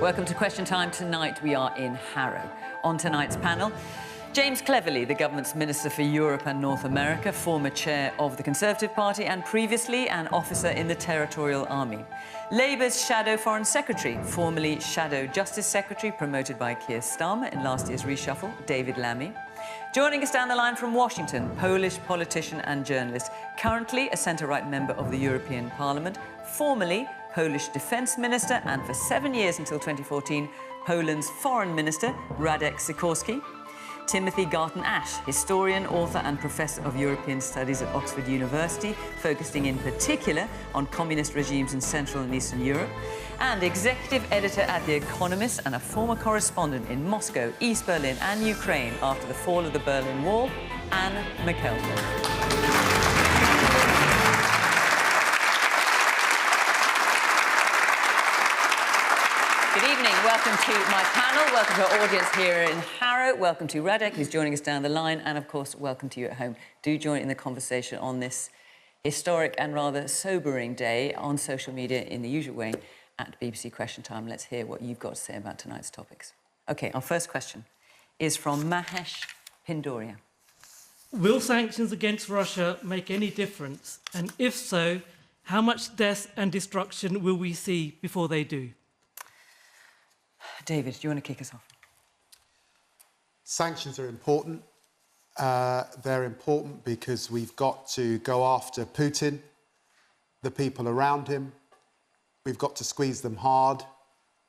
Welcome to Question Time. Tonight we are in Harrow. On tonight's panel, James Cleverly, the government's Minister for Europe and North America, former chair of the Conservative Party and previously an officer in the Territorial Army. Labour's Shadow Foreign Secretary, formerly Shadow Justice Secretary, promoted by Keir Starmer in last year's reshuffle, David Lammy. Joining us down the line from Washington, Polish politician and journalist, currently a centre-right member of the European Parliament, formerly Polish Defence Minister and for 7 years until 2014, Poland's Foreign Minister, Radislaw Sikorski. Timothy Garton Ash, historian, author and professor of European Studies at Oxford University, focusing in particular on communist regimes in Central and Eastern Europe, and executive editor at The Economist and a former correspondent in Moscow, East Berlin and Ukraine after the fall of the Berlin Wall, Anne McElvoy. Good evening. Welcome to my panel. Welcome to our audience here in Harrow. Welcome to Radek, who's joining us down the line. And, of course, welcome to you at home. Do join in the conversation on this historic and rather sobering day on social media in the usual way at BBC Question Time. Let's hear what you've got to say about tonight's topics. OK, our first question is from Mahesh Pindoria. Will sanctions against Russia make any difference? And if so, how much death and destruction will we see before they do? David, do you want to kick us off? Sanctions are important. They're important because we've got to go after Putin, the people around him. We've got to squeeze them hard.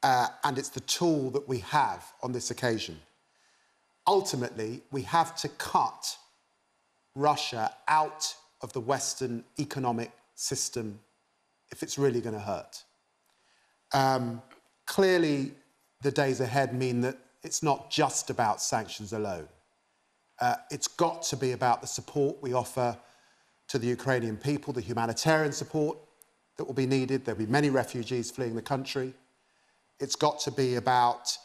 And it's the tool that we have on this occasion. Ultimately, we have to cut Russia out of the Western economic system if it's really going to hurt. Clearly, the days ahead mean that it's not just about sanctions alone. It's got to be about the support we offer to the Ukrainian people, the humanitarian support that will be needed. There'll be many refugees fleeing the country. It's got to be about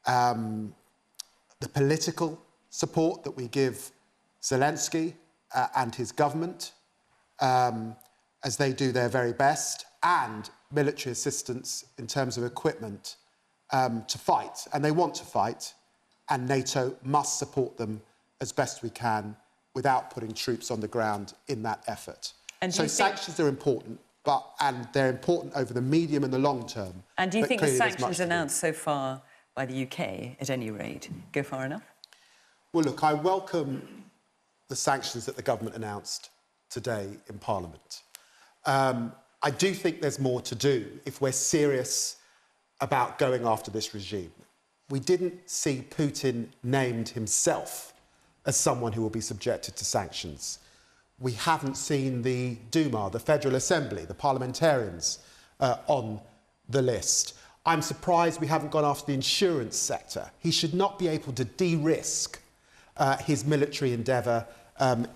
the political support that we give Zelensky and his government as they do their very best, and military assistance in terms of equipment to fight, and they want to fight, and NATO must support them as best we can without putting troops on the ground in that effort. And so sanctions are important, and they're important over the medium and the long term. And do you think the sanctions announced so far by the UK, at any rate, go far enough? Well, look, I welcome the sanctions that the government announced today in Parliament. I do think there's more to do if we're serious about going after this regime. We didn't see Putin named himself as someone who will be subjected to sanctions. We haven't seen the Duma, the Federal Assembly, the parliamentarians on the list. I'm surprised we haven't gone after the insurance sector. He should not be able to de-risk his military endeavour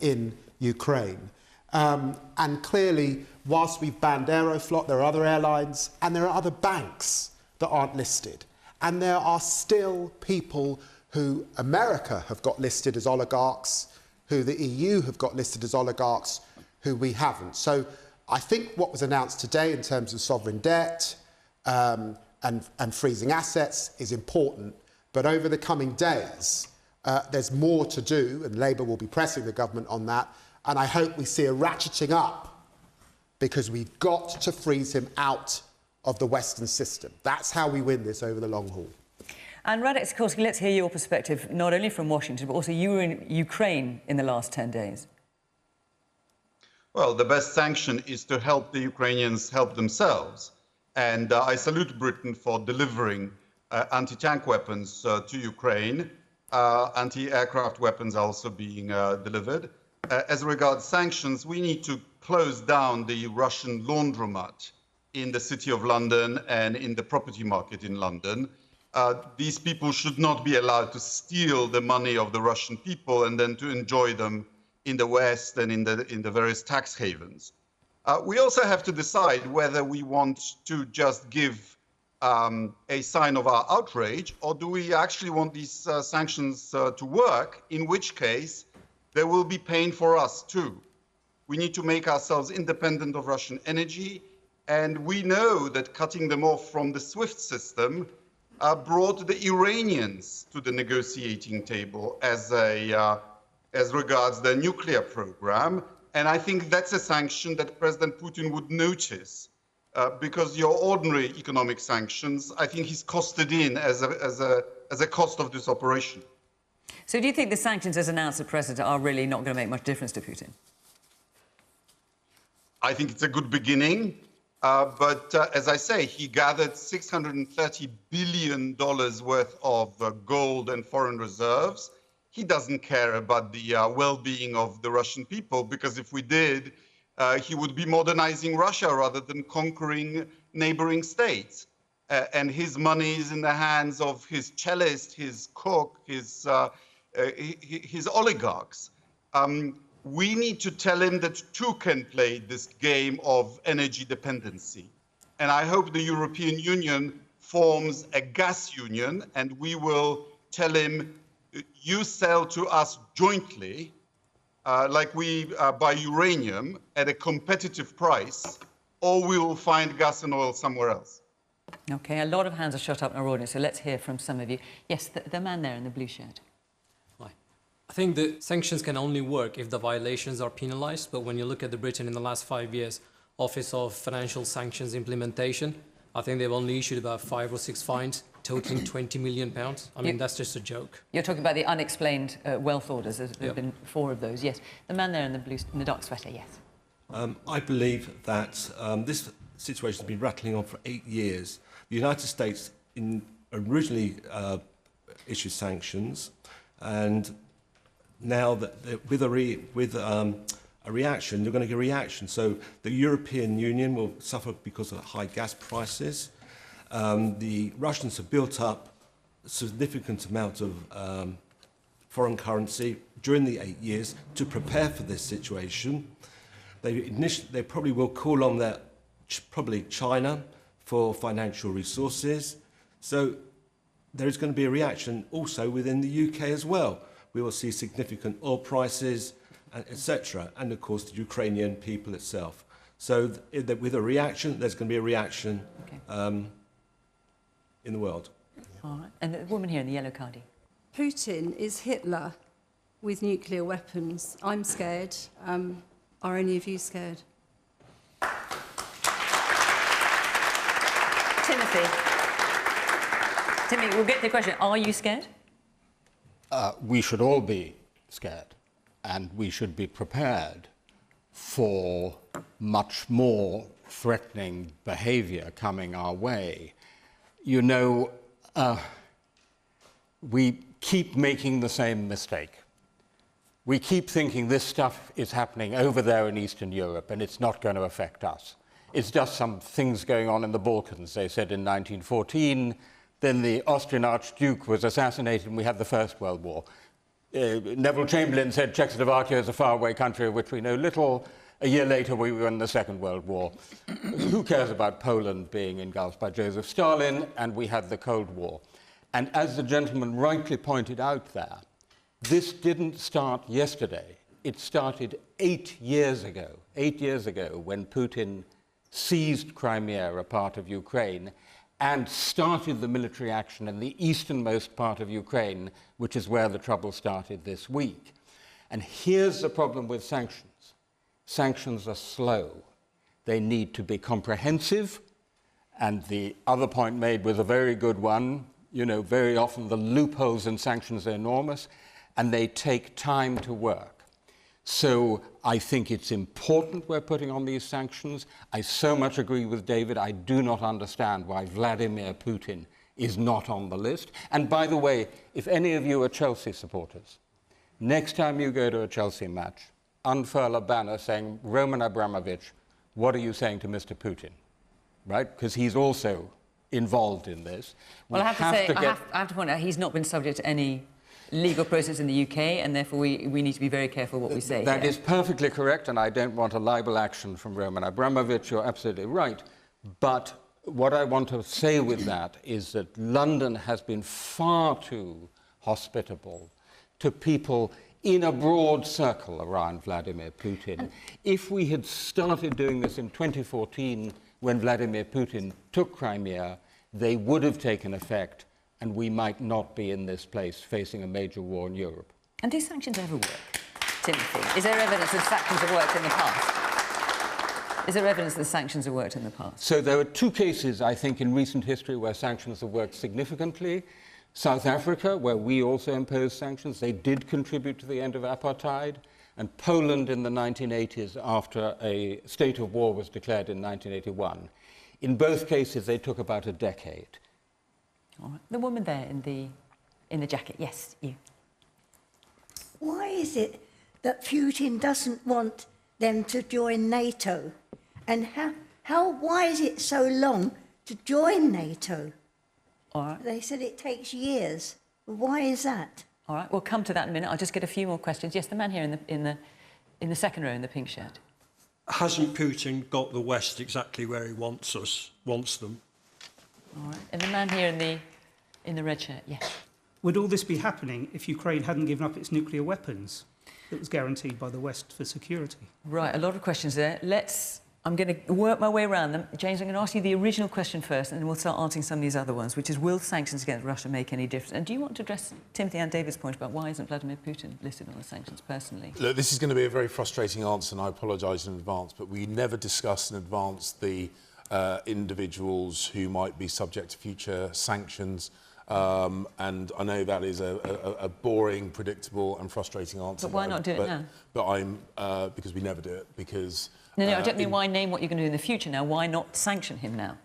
in Ukraine. And clearly, whilst we've banned Aeroflot, there are other airlines and there are other banks that aren't listed. And there are still people who America have got listed as oligarchs, who the EU have got listed as oligarchs, who we haven't. So I think what was announced today in terms of sovereign debt and freezing assets is important. But over the coming days, there's more to do, and Labour will be pressing the government on that. And I hope we see a ratcheting up, because we've got to freeze him out of the Western system. That's how we win this over the long haul. And Radislaw Sikorski, let's hear your perspective, not only from Washington, but also you were in Ukraine in the last 10 days. Well, the best sanction is to help the Ukrainians help themselves. And I salute Britain for delivering anti-tank weapons to Ukraine. Anti-aircraft weapons are also being delivered. As regards sanctions, we need to close down the Russian laundromat in the City of London and in the property market in London. These people should not be allowed to steal the money of the Russian people and then to enjoy them in the West and in the various tax havens. We also have to decide whether we want to just give a sign of our outrage, or do we actually want these sanctions to work, in which case there will be pain for us too. We need to make ourselves independent of Russian energy, And we know that cutting them off from the SWIFT system brought the Iranians to the negotiating table as regards their nuclear program. And I think that's a sanction that President Putin would notice, because your ordinary economic sanctions, I think he's costed in as a cost of this operation. So do you think the sanctions as announced by the President are really not going to make much difference to Putin? I think it's a good beginning. But as I say, he gathered $630 billion worth of gold and foreign reserves. He doesn't care about the well-being of the Russian people, because if we did, he would be modernizing Russia rather than conquering neighboring states. And his money is in the hands of his cellist, his cook, his oligarchs. We need to tell him that too can play this game of energy dependency. And I hope the European Union forms a gas union, and we will tell him, you sell to us jointly, like we buy uranium at a competitive price, or we will find gas and oil somewhere else. OK, a lot of hands are shut up in our audience, so let's hear from some of you. Yes, the man there in the blue shirt. I think the sanctions can only work if the violations are penalized, but when you look at the Britain in the last 5 years, Office of Financial Sanctions Implementation, I think they've only issued about 5 or 6 fines, totaling £20 million. I mean, that's just a joke. You're talking about the unexplained wealth orders. There have been 4 of those, yes. The man there in the dark sweater, yes. I believe that this situation has been rattling on for 8 years. The United States originally issued sanctions, and now that with a reaction, you're going to get a reaction. So the European Union will suffer because of high gas prices. The Russians have built up a significant amount of foreign currency during the 8 years to prepare for this situation. They probably will call on probably China for financial resources. So there is going to be a reaction also within the UK as well. We will see significant oil prices, etc., and of course the Ukrainian people itself. So with a reaction, there's going to be a reaction in the world. All right. And the woman here in the yellow cardie. Putin is Hitler with nuclear weapons. I'm scared. Are any of you scared? Timothy, we'll get to the question. Are you scared? We should all be scared, and we should be prepared for much more threatening behavior coming our way. You know, we keep making the same mistake. We keep thinking this stuff is happening over there in Eastern Europe and it's not going to affect us. It's just some things going on in the Balkans. They said in 1914, then the Austrian Archduke was assassinated and we had the First World War. Neville Chamberlain said Czechoslovakia is a faraway country of which we know little. A year later, we were in the Second World War. Who cares about Poland being engulfed by Joseph Stalin? And we had the Cold War. And as the gentleman rightly pointed out there, this didn't start yesterday. It started 8 years ago. 8 years ago, when Putin seized Crimea, a part of Ukraine, and started the military action in the easternmost part of Ukraine, which is where the trouble started this week. And here's the problem with sanctions. Sanctions are slow. They need to be comprehensive. And the other point made was a very good one. You know, very often the loopholes in sanctions are enormous, and they take time to work. So I think it's important we're putting on these sanctions. I so much agree with David. I do not understand why Vladimir Putin is not on the list. And by the way, if any of you are Chelsea supporters, next time you go to a Chelsea match, unfurl a banner saying, Roman Abramovich, what are you saying to Mr. Putin? Right? Because he's also involved in this. Well, I have to point out, he's not been subject to any legal process in the UK, and therefore we need to be very careful what we say. That is perfectly correct, and I don't want a libel action from Roman Abramovich. You're absolutely right. But what I want to say with that is that London has been far too hospitable to people in a broad circle around Vladimir Putin. If we had started doing this in 2014, when Vladimir Putin took Crimea, they would have taken effect, and we might not be in this place facing a major war in Europe. And do sanctions ever work, Timothy? Is there evidence that sanctions have worked in the past? Is there evidence that sanctions have worked in the past? So there are two cases, I think, in recent history where sanctions have worked significantly. South Africa, where we also imposed sanctions, they did contribute to the end of apartheid. And Poland in the 1980s, after a state of war was declared in 1981. In both cases, they took about a decade. All right. The woman there in the jacket, yes, you. Why is it that Putin doesn't want them to join NATO? And why is it so long to join NATO? All right. They said it takes years. Why is that? All right, we'll come to that in a minute. I'll just get a few more questions. Yes, the man here in the second row in the pink shirt. Hasn't Putin got the West exactly where he wants them? All right, and the man here in the red shirt, yes. Would all this be happening if Ukraine hadn't given up its nuclear weapons that was guaranteed by the West for security? Right, a lot of questions there. I'm going to work my way around them. James, I'm going to ask you the original question first, and then we'll start answering some of these other ones, which is, will sanctions against Russia make any difference? And do you want to address Timothy and David's point about why isn't Vladimir Putin listed on the sanctions personally? Look, this is going to be a very frustrating answer, and I apologise in advance, but we never discuss in advance the individuals who might be subject to future sanctions. And I know that is a boring, predictable and frustrating answer. But why not do it now? But because we never do it, because... No, I don't mean why name what you're going to do in the future now. Why not sanction him now?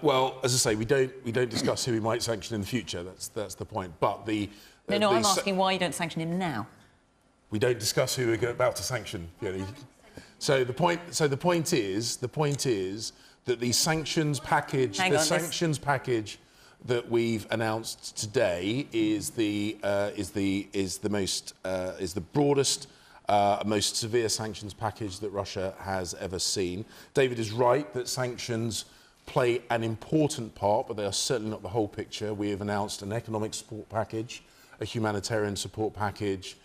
Well, as I say, we don't discuss who we might sanction in the future. That's the point. But I'm asking why you don't sanction him now. We don't discuss who we're about to sanction. So the point is that the sanctions package, that we've announced today is the broadest, most severe sanctions package that Russia has ever seen. David is right that sanctions play an important part, but they are certainly not the whole picture. We have announced an economic support package, a humanitarian support package,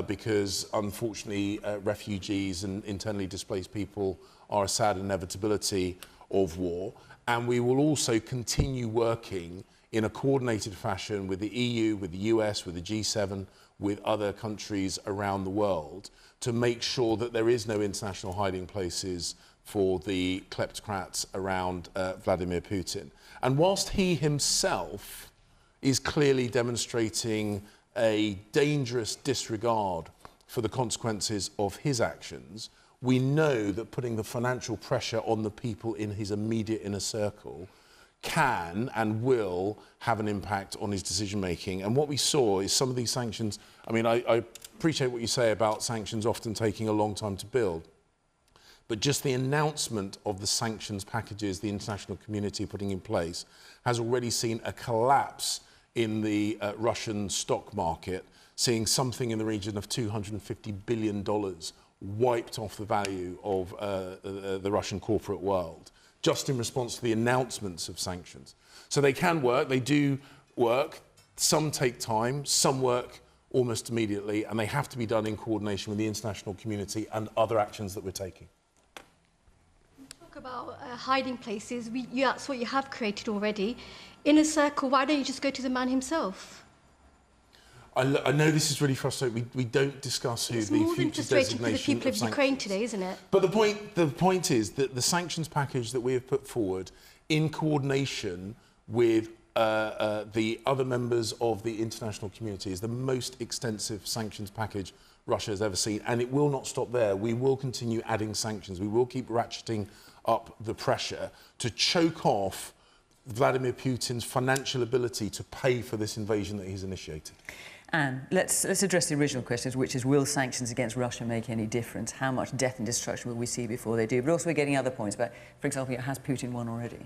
because unfortunately refugees and internally displaced people are a sad inevitability of war. And we will also continue working in a coordinated fashion with the EU, with the US, with the G7, with other countries around the world to make sure that there is no international hiding places for the kleptocrats around Vladimir Putin. And whilst he himself is clearly demonstrating a dangerous disregard for the consequences of his actions, we know that putting the financial pressure on the people in his immediate inner circle can and will have an impact on his decision-making. And what we saw is some of these sanctions... I mean, I appreciate what you say about sanctions often taking a long time to build, but just the announcement of the sanctions packages the international community putting in place has already seen a collapse in the Russian stock market, seeing something in the region of $250 billion wiped off the value of the Russian corporate world, just in response to the announcements of sanctions. So they can work, they do work, some take time, some work almost immediately, and they have to be done in coordination with the international community and other actions that we're taking. Talk about hiding places. That's what you have created already. In a circle, why don't you just go to the man himself? I know this is really frustrating. We don't discuss who the future designation of sanctions. It's more than frustrating for the people of Ukraine today, isn't it? But the point is that the sanctions package that we have put forward, in coordination with the other members of the international community, is the most extensive sanctions package Russia has ever seen. And it will not stop there. We will continue adding sanctions. We will keep ratcheting up the pressure to choke off Vladimir Putin's financial ability to pay for this invasion that he's initiated. Anne, let's address the original questions, which is, will sanctions against Russia make any difference? How much death and destruction will we see before they do? But also we're getting other points about, for example, has Putin won already?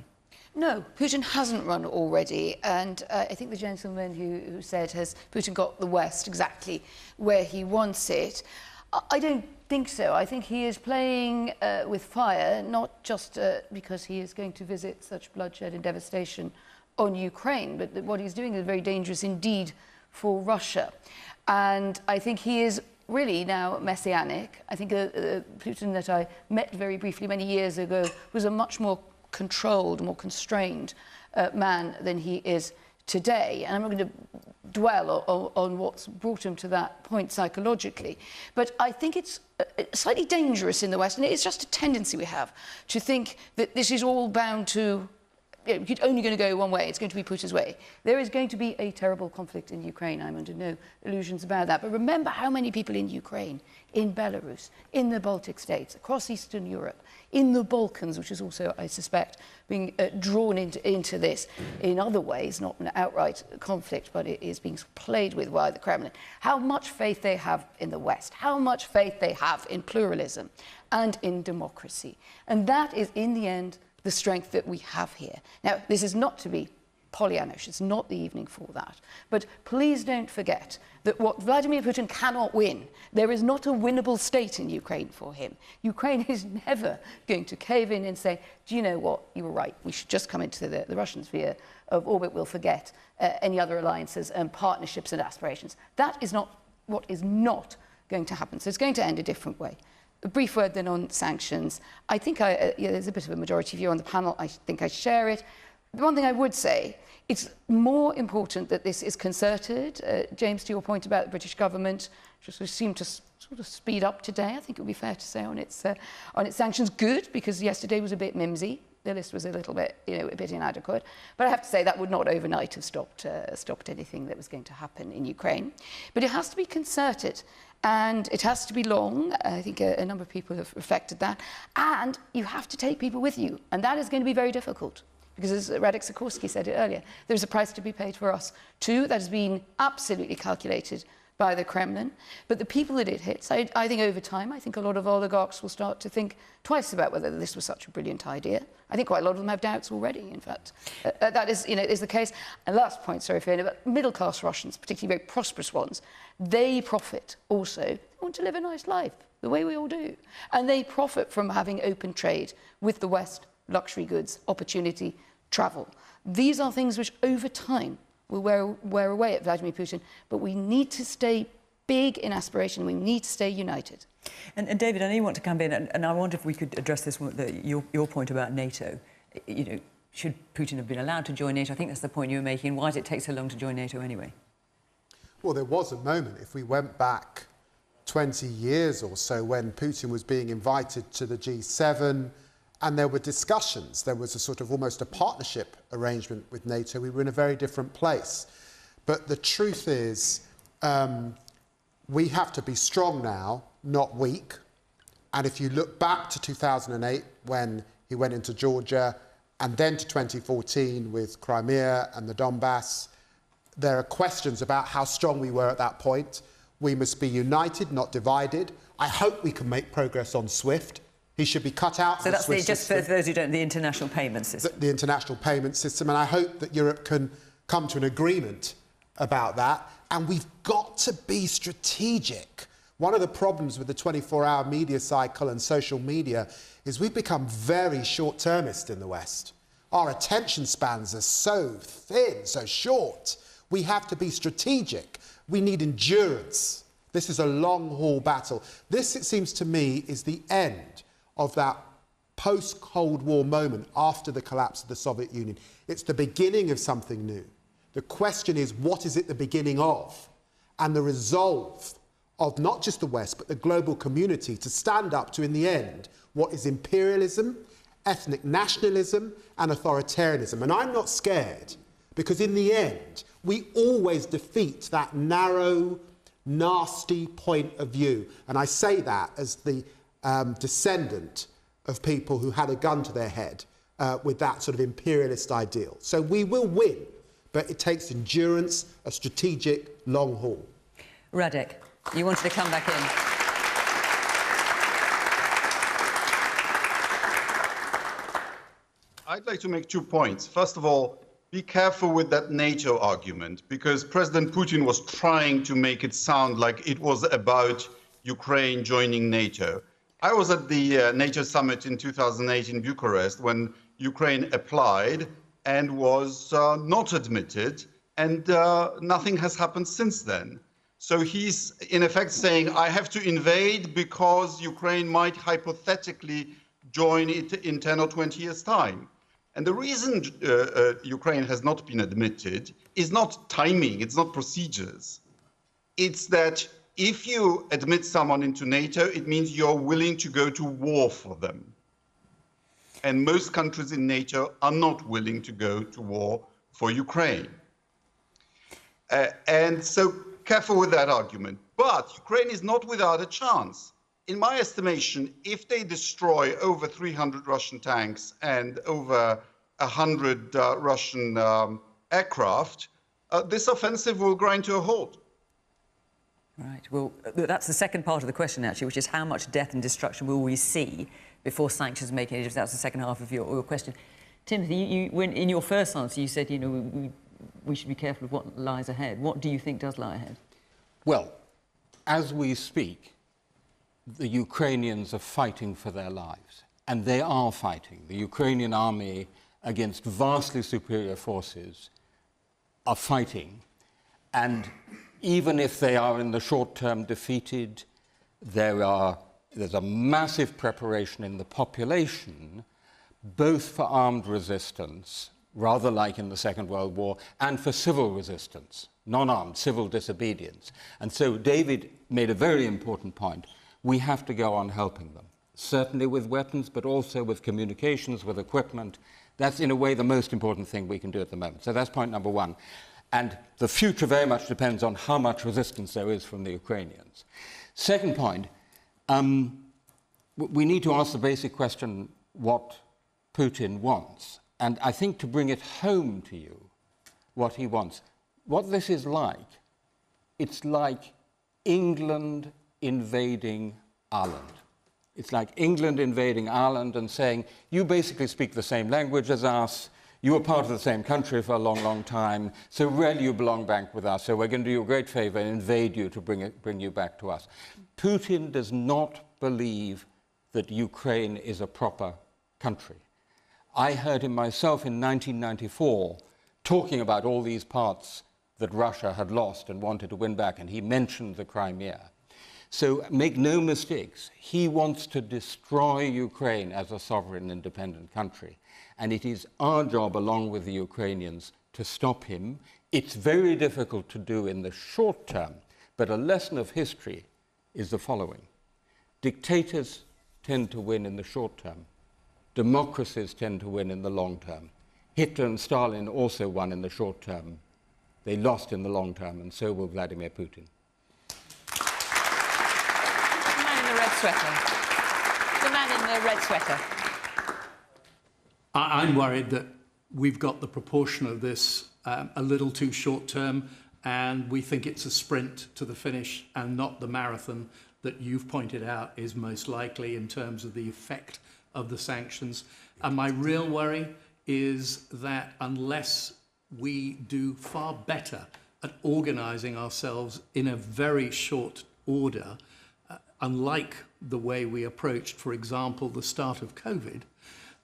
No, Putin hasn't run already, and I think the gentleman who said, has Putin got the West exactly where he wants it? I don't think so. I think he is playing with fire, not just because he is going to visit such bloodshed and devastation on Ukraine, but what he's doing is very dangerous indeed for Russia. And I think he is really now messianic. I think Putin that I met very briefly many years ago was a much more controlled, more constrained man than he is today. And I'm not going to dwell on what's brought him to that point psychologically. But I think it's slightly dangerous in the West, and it's just a tendency we have to think that this is all bound to, it's only going to go one way, it's going to be Putin's way. There is going to be a terrible conflict in Ukraine, I'm under no illusions about that. But remember how many people in Ukraine, in Belarus, in the Baltic states, across Eastern Europe, in the Balkans, which is also, I suspect, being drawn into this in other ways, not an outright conflict, but it is being played with by the Kremlin. How much faith they have in the West, how much faith they have in pluralism and in democracy. And that is, in the end, the strength that we have here. Now, this is not to be Pollyannish, it's not the evening for that. But please don't forget that what Vladimir Putin cannot win, there is not a winnable state in Ukraine for him. Ukraine is never going to cave in and say, do you know what, you were right, we should just come into the Russian sphere of orbit, we'll forget any other alliances and partnerships and aspirations. That is not what is not going to happen. So it's going to end a different way. A brief word then on sanctions. I think there's a bit of a majority view on the panel. I think I share it. The one thing I would say, it's more important that this is concerted. James, to your point about the British government, just seemed to sort of speed up today, I think it would be fair to say, on its sanctions. Good, because yesterday was a bit mimsy. The list was a little bit, a bit inadequate. But I have to say that would not overnight have stopped anything that was going to happen in Ukraine. But it has to be concerted. And it has to be long. I think a number of people have reflected that. And you have to take people with you. And that is going to be very difficult. Because as Radislaw Sikorski said it earlier, there's a price to be paid for us too. That has been absolutely calculated by the Kremlin. But the people that it hits, I think over time, I think a lot of oligarchs will start to think twice about whether this was such a brilliant idea. I think quite a lot of them have doubts already, in fact. That is, is the case. And last point, sorry, Fiona, but middle-class Russians, particularly very prosperous ones, they profit also. They want to live a nice life, the way we all do. And they profit from having open trade with the West, luxury goods, opportunity, travel. These are things which over time will wear away at Vladimir Putin, but we need to stay big in aspiration. We need to stay united. And David, I know you want to come in, and I wonder if we could address this, your point about NATO. Should Putin have been allowed to join NATO? I think that's the point you were making. Why does it take so long to join NATO anyway? Well, there was a moment, if we went back 20 years or so, when Putin was being invited to the G7, and there were discussions. There was a sort of almost a partnership arrangement with NATO. We were in a very different place. But the truth is, we have to be strong now, not weak. And if you look back to 2008, when he went into Georgia, and then to 2014 with Crimea and the Donbass, there are questions about how strong we were at that point. We must be united, not divided. I hope we can make progress on SWIFT. He should be cut out. So that's just for those who don't, the international payment system. The international payment system, and I hope that Europe can come to an agreement about that. And we've got to be strategic. One of the problems with the 24-hour media cycle and social media is we've become very short-termist in the West. Our attention spans are so thin, so short. We have to be strategic. We need endurance. This is a long-haul battle. This, it seems to me, is the end of that post-Cold War moment after the collapse of the Soviet Union. It's the beginning of something new. The question is, what is it the beginning of? And the resolve of not just the West, but the global community to stand up to, in the end, what is imperialism, ethnic nationalism, and authoritarianism. And I'm not scared, because in the end, we always defeat that narrow, nasty point of view. And I say that as the descendant of people who had a gun to their head with that sort of imperialist ideal. So we will win, but it takes endurance, a strategic long haul. Radek, you wanted to come back in. I'd like to make 2 points. First of all, be careful with that NATO argument, because President Putin was trying to make it sound like it was about Ukraine joining NATO. I was at the NATO summit in 2008 in Bucharest when Ukraine applied and was not admitted, and nothing has happened since then. So he's in effect saying, I have to invade because Ukraine might hypothetically join it in 10 or 20 years' time. And the reason Ukraine has not been admitted is not timing, it's not procedures. It's that if you admit someone into NATO, it means you're willing to go to war for them. And most countries in NATO are not willing to go to war for Ukraine. And so careful with that argument. But Ukraine is not without a chance. In my estimation, if they destroy over 300 Russian tanks and over 100 Russian aircraft, this offensive will grind to a halt. Right. Well, that's the second part of the question, actually, which is how much death and destruction will we see before sanctions make any difference? That's the second half of your question. Timothy, when in your first answer, you said, you know, we should be careful of what lies ahead. What do you think does lie ahead? Well, as we speak, the Ukrainians are fighting for their lives, and they are fighting. The Ukrainian army, against vastly superior forces, are fighting, and even if they are in the short term defeated, there's a massive preparation in the population, both for armed resistance, rather like in the Second World War, and for civil resistance, non-armed, civil disobedience. And so David made a very important point. We have to go on helping them, certainly with weapons, but also with communications, with equipment. That's, in a way, the most important thing we can do at the moment. So that's point number one. And the future very much depends on how much resistance there is from the Ukrainians. Second point, we need to ask the basic question what Putin wants. And I think to bring it home to you, what he wants, what this is like, it's like England invading Ireland. It's like England invading Ireland and saying, you basically speak the same language as us, you were part of the same country for a long, long time, so really you belong back with us, so we're going to do you a great favor and invade you to bring you back to us. Putin does not believe that Ukraine is a proper country. I heard him myself in 1994 talking about all these parts that Russia had lost and wanted to win back, and he mentioned the Crimea. So make no mistakes, he wants to destroy Ukraine as a sovereign, independent country. And it is our job, along with the Ukrainians, to stop him. It's very difficult to do in the short term, but a lesson of history is the following. Dictators tend to win in the short term. Democracies tend to win in the long term. Hitler and Stalin also won in the short term. They lost in the long term, and so will Vladimir Putin. The man in the red sweater. The man in the red sweater. I'm worried that we've got the proportion of this a little too short term, and we think it's a sprint to the finish and not the marathon that you've pointed out is most likely in terms of the effect of the sanctions. And my real worry is that unless we do far better at organising ourselves in a very short order, unlike the way we approached, for example, the start of COVID,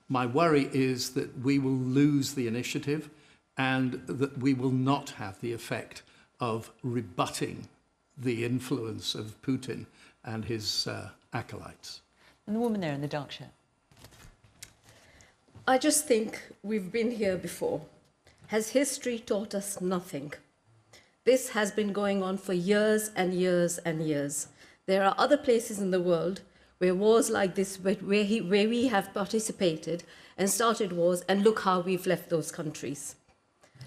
my worry is that we will lose the initiative and that we will not have the effect of rebutting the influence of Putin and his acolytes. And the woman there in the dark shirt. I just think we've been here before. Has history taught us nothing? This has been going on for years and years and years. There are other places in the world where wars like this, where we have participated and started wars, and look how we've left those countries.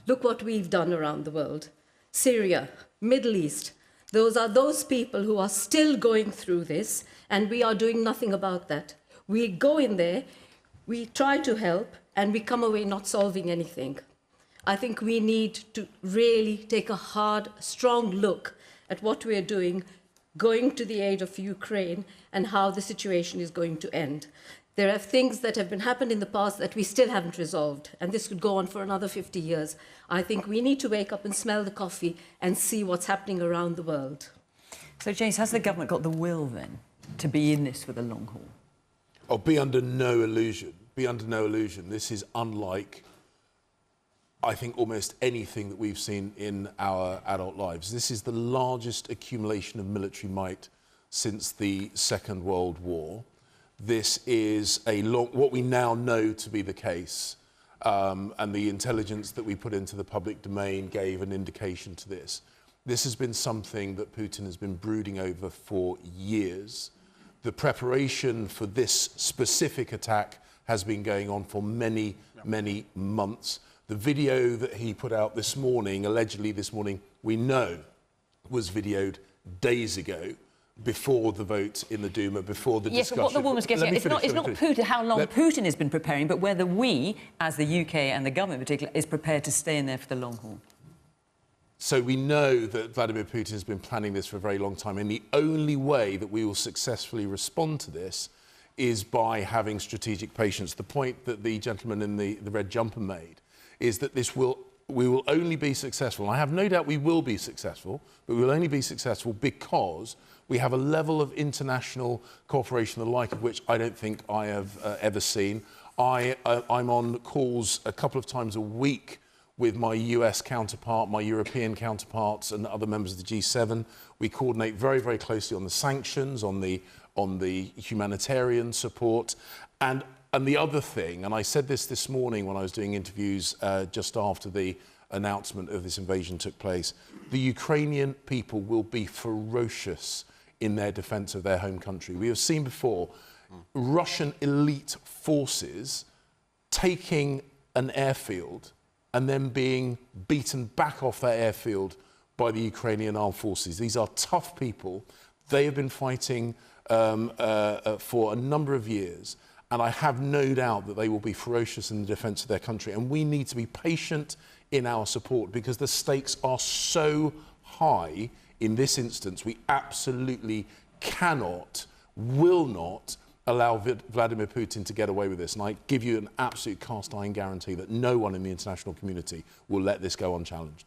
Look what we've done around the world. Syria, Middle East, those are those people who are still going through this, and we are doing nothing about that. We go in there, we try to help, and we come away not solving anything. I think we need to really take a hard, strong look at what we're doing, going to the aid of Ukraine and how the situation is going to end. There are things that have been happened in the past that we still haven't resolved, and this could go on for another 50 years. I think we need to wake up and smell the coffee and see what's happening around the world. So, James, has the government got the will, then, to be in this for the long haul? Oh, be under no illusion. Be under no illusion. This is unlike I think, almost anything that we've seen in our adult lives. This is the largest accumulation of military might since the Second World War. This is what we now know to be the case, and the intelligence that we put into the public domain gave an indication to this. This has been something that Putin has been brooding over for years. The preparation for this specific attack has been going on for many, many months. The video that he put out this morning, allegedly this morning, we know was videoed days ago, before the vote in the Duma, before the discussion. Yes, but what the woman was getting at, it's not Putin, how long Putin has been preparing, but whether we, as the UK and the government in particular, is prepared to stay in there for the long haul. So we know that Vladimir Putin has been planning this for a very long time, and the only way that we will successfully respond to this is by having strategic patience. The point that the gentleman in the red jumper made is that we will only be successful. I have no doubt we will be successful, but we will only be successful because we have a level of international cooperation, the like of which I don't think I have ever seen. I'm on calls a couple of times a week with my US counterpart, my European counterparts, and other members of the G7. We coordinate very, very closely on the sanctions, on the humanitarian support, and the other thing, and I said this morning when I was doing interviews just after the announcement of this invasion took place, the Ukrainian people will be ferocious in their defence of their home country. We have seen before Russian elite forces taking an airfield and then being beaten back off that airfield by the Ukrainian armed forces. These are tough people. They have been fighting for a number of years, and I have no doubt that they will be ferocious in the defence of their country. And we need to be patient in our support because the stakes are so high in this instance. We absolutely cannot, will not allow Vladimir Putin to get away with this. And I give you an absolute cast-iron guarantee that no one in the international community will let this go unchallenged.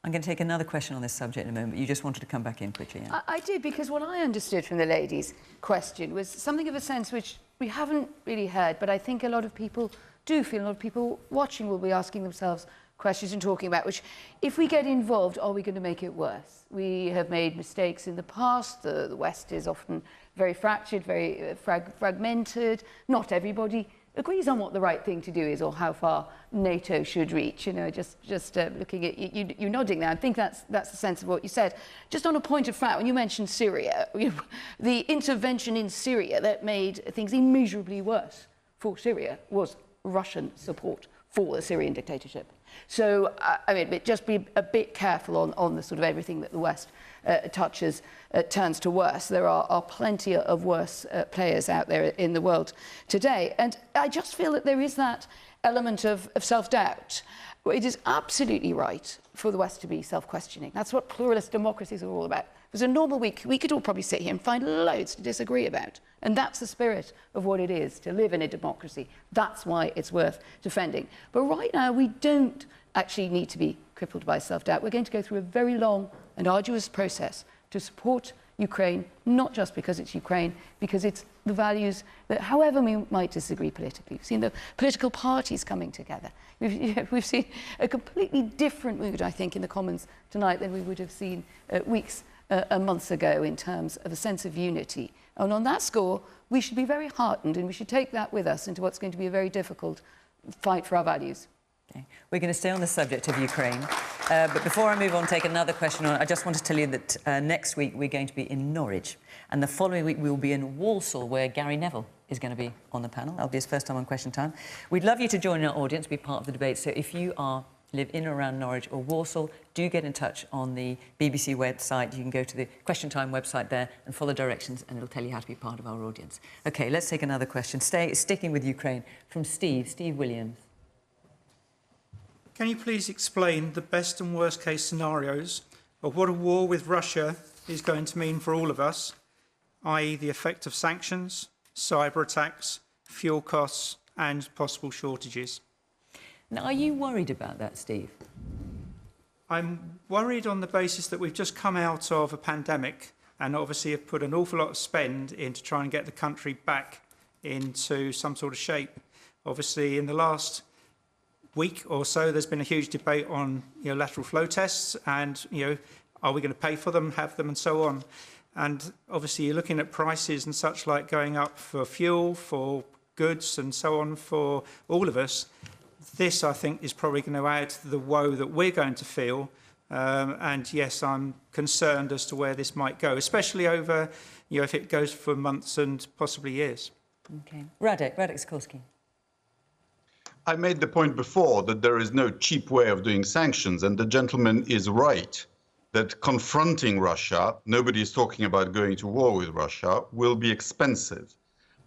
I'm going to take another question on this subject in a moment. You just wanted to come back in quickly, Anne. I did, because what I understood from the lady's question was something of a sense which we haven't really heard, but I think a lot of people do feel, a lot of people watching will be asking themselves questions and talking about, which, if we get involved, are we going to make it worse? We have made mistakes in the past. The West is often very fractured, very fragmented. Not everybody agrees on what the right thing to do is or how far NATO should reach. You know, just looking at you nodding there, I think that's the sense of what you said. Just on a point of fact, when you mentioned Syria, the intervention in Syria that made things immeasurably worse for Syria was Russian support for the Syrian dictatorship. So, I mean, just be a bit careful on the sort of everything that the West touches turns to worse. There are plenty of worse players out there in the world today. And I just feel that there is that element of self-doubt. It is absolutely right for the West to be self-questioning. That's what pluralist democracies are all about. If it was a normal week, we could all probably sit here and find loads to disagree about. And that's the spirit of what it is to live in a democracy. That's why it's worth defending. But right now, we don't actually need to be crippled by self-doubt. We're going to go through a very long and arduous process to support Ukraine, not just because it's Ukraine, because it's the values that, however we might disagree politically, we've seen the political parties coming together. We've seen a completely different mood, I think, in the Commons tonight than we would have seen weeks and months ago in terms of a sense of unity. And on that score, we should be very heartened, and we should take that with us into what's going to be a very difficult fight for our values. Okay. We're going to stay on the subject of Ukraine. But before I move on, take another question on, I just want to tell you that next week we're going to be in Norwich, and the following week we will be in Walsall, where Gary Neville is going to be on the panel. That'll be his first time on Question Time. We'd love you to join our audience, be part of the debate. So if you live in or around Norwich or Walsall, do get in touch on the BBC website. You can go to the Question Time website there and follow directions, and it'll tell you how to be part of our audience. OK, let's take another question. Sticking with Ukraine, from Steve Williams. Can you please explain the best and worst case scenarios of what a war with Russia is going to mean for all of us, i.e. the effect of sanctions, cyber attacks, fuel costs and possible shortages? Now, are you worried about that, Steve? I'm worried on the basis that we've just come out of a pandemic and obviously have put an awful lot of spend in to try and get the country back into some sort of shape. Obviously, in the last week or so, there's been a huge debate on lateral flow tests and are we going to pay for them, have them, and so on. And obviously, you're looking at prices and such like going up for fuel, for goods, and so on for all of us. This, I think, is probably going to add to the woe that we're going to feel. And yes, I'm concerned as to where this might go, especially over, if it goes for months and possibly years. Okay. Radislaw Sikorski. I made the point before that there is no cheap way of doing sanctions, and the gentleman is right that confronting Russia, nobody is talking about going to war with Russia, will be expensive.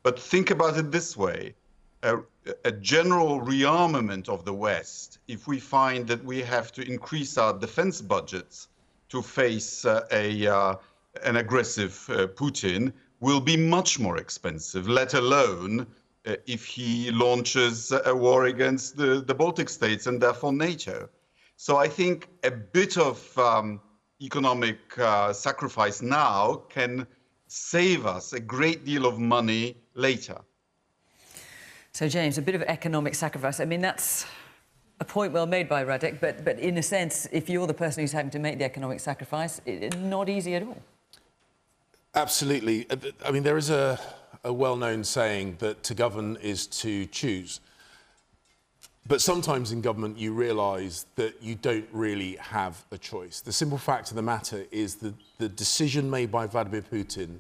But think about it this way. A general rearmament of the West, if we find that we have to increase our defense budgets to face an aggressive Putin, will be much more expensive, let alone if he launches a war against the Baltic states and therefore NATO. So I think a bit of economic sacrifice now can save us a great deal of money later. So, James, a bit of economic sacrifice. I mean, that's a point well made by Radek, but in a sense, if you're the person who's having to make the economic sacrifice, it's not easy at all. Absolutely. I mean, there is a well-known saying that to govern is to choose. But sometimes in government, you realise that you don't really have a choice. The simple fact of the matter is that the decision made by Vladimir Putin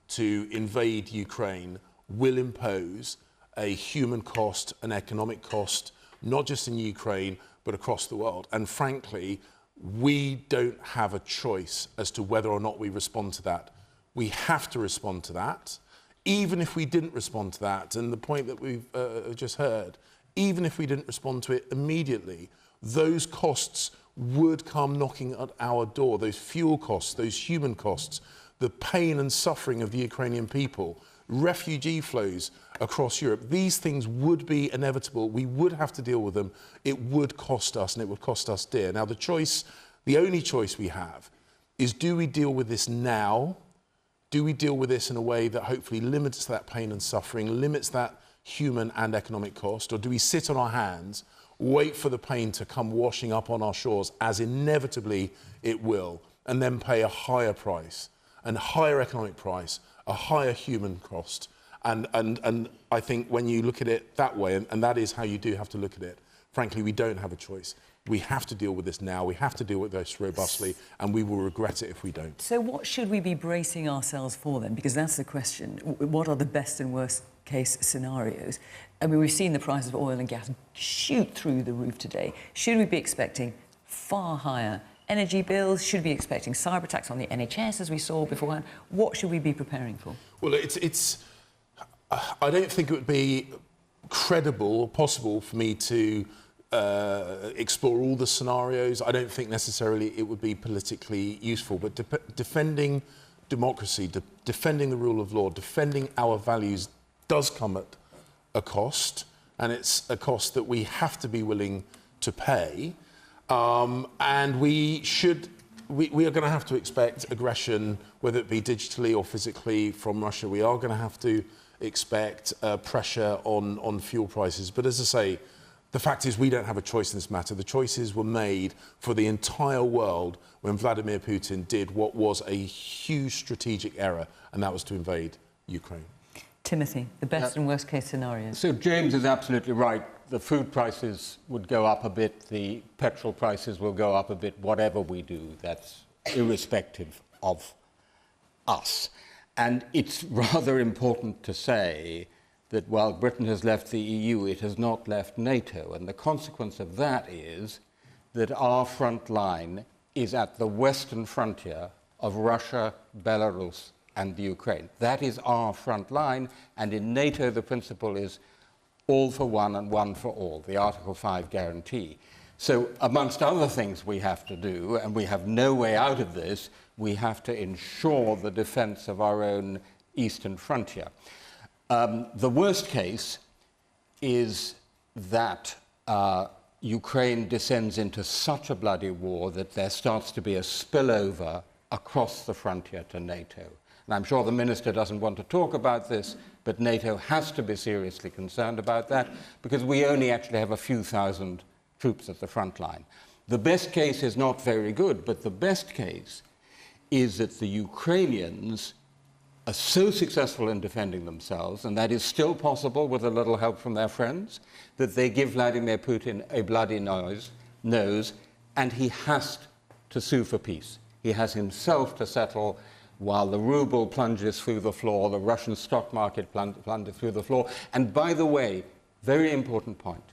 to invade Ukraine will impose a human cost, an economic cost, not just in Ukraine, but across the world. And frankly, we don't have a choice as to whether or not we respond to that. We have to respond to that. Even if we didn't respond to that, and the point that we've just heard, even if we didn't respond to it immediately, those costs would come knocking at our door, those fuel costs, those human costs, the pain and suffering of the Ukrainian people, refugee flows across Europe. These things would be inevitable. We would have to deal with them. It would cost us, and it would cost us dear. Now, the only choice we have is, do we deal with this now? Do we deal with this in a way that hopefully limits that pain and suffering, limits that human and economic cost? Or do we sit on our hands, wait for the pain to come washing up on our shores, as inevitably it will, and then pay a higher price, and higher economic price, a higher human cost? And I think when you look at it that way, and that is how you do have to look at it, frankly, we don't have a choice. We have to deal with this now. We have to deal with this robustly, and we will regret it if we don't. So what should we be bracing ourselves for then? Because that's the question. What are the best and worst case scenarios? I mean, we've seen the price of oil and gas shoot through the roof today. Should we be expecting far higher energy bills? Should we be expecting cyber attacks on the NHS, as we saw beforehand? What should we be preparing for? Well, I don't think it would be credible or possible for me to explore all the scenarios. I don't think necessarily it would be politically useful, but defending democracy, defending the rule of law, defending our values does come at a cost, and it's a cost that we have to be willing to pay. And we are going to have to expect aggression, whether it be digitally or physically, from Russia. We are going to have to expect pressure on fuel prices. But as I say, the fact is we don't have a choice in this matter. The choices were made for the entire world when Vladimir Putin did what was a huge strategic error, and that was to invade Ukraine. Timothy, the best and worst case scenarios. So James is absolutely right. The food prices would go up a bit, the petrol prices will go up a bit, whatever we do. That's irrespective of us. And it's rather important to say that while Britain has left the EU, it has not left NATO. And the consequence of that is that our front line is at the western frontier of Russia, Belarus, and the Ukraine. That is our front line, and in NATO the principle is all for one and one for all, the Article 5 guarantee. So amongst other things we have to do, and we have no way out of this, we have to ensure the defense of our own eastern frontier. The worst case is that Ukraine descends into such a bloody war that there starts to be a spillover across the frontier to NATO. And I'm sure the Minister doesn't want to talk about this, but NATO has to be seriously concerned about that, because we only actually have a few thousand troops at the front line. The best case is not very good, but the best case is that the Ukrainians are so successful in defending themselves, and that is still possible with a little help from their friends, that they give Vladimir Putin a bloody nose, and he has to sue for peace. He has himself to settle while the ruble plunges through the floor, the Russian stock market plunges through the floor. And by the way, very important point,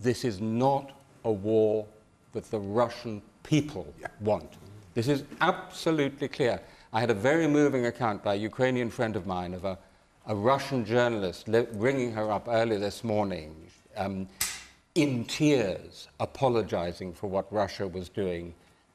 this is not a war that the Russian people want. This is absolutely clear. I had a very moving account by a Ukrainian friend of mine of a Russian journalist ringing her up early this morning in tears, apologizing for what Russia was doing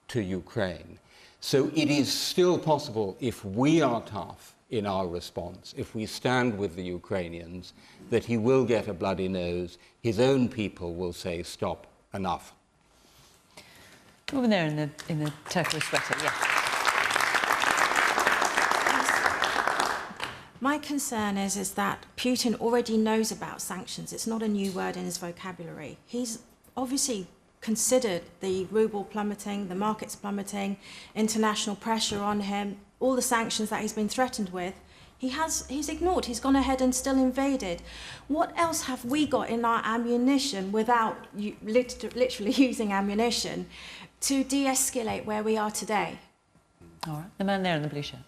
to Ukraine. So it is still possible, if we are tough in our response, if we stand with the Ukrainians, that he will get a bloody nose. His own people will say, stop, enough. Over there in the turquoise sweater, yeah. My concern is that Putin already knows about sanctions. It's not a new word in his vocabulary. He's obviously considered the ruble plummeting, the markets plummeting, international pressure on him, all the sanctions that he's been threatened with. He's ignored. He's gone ahead and still invaded. What else have we got in our ammunition without literally using ammunition to de-escalate where we are today? All right, the man there in the blue shirt.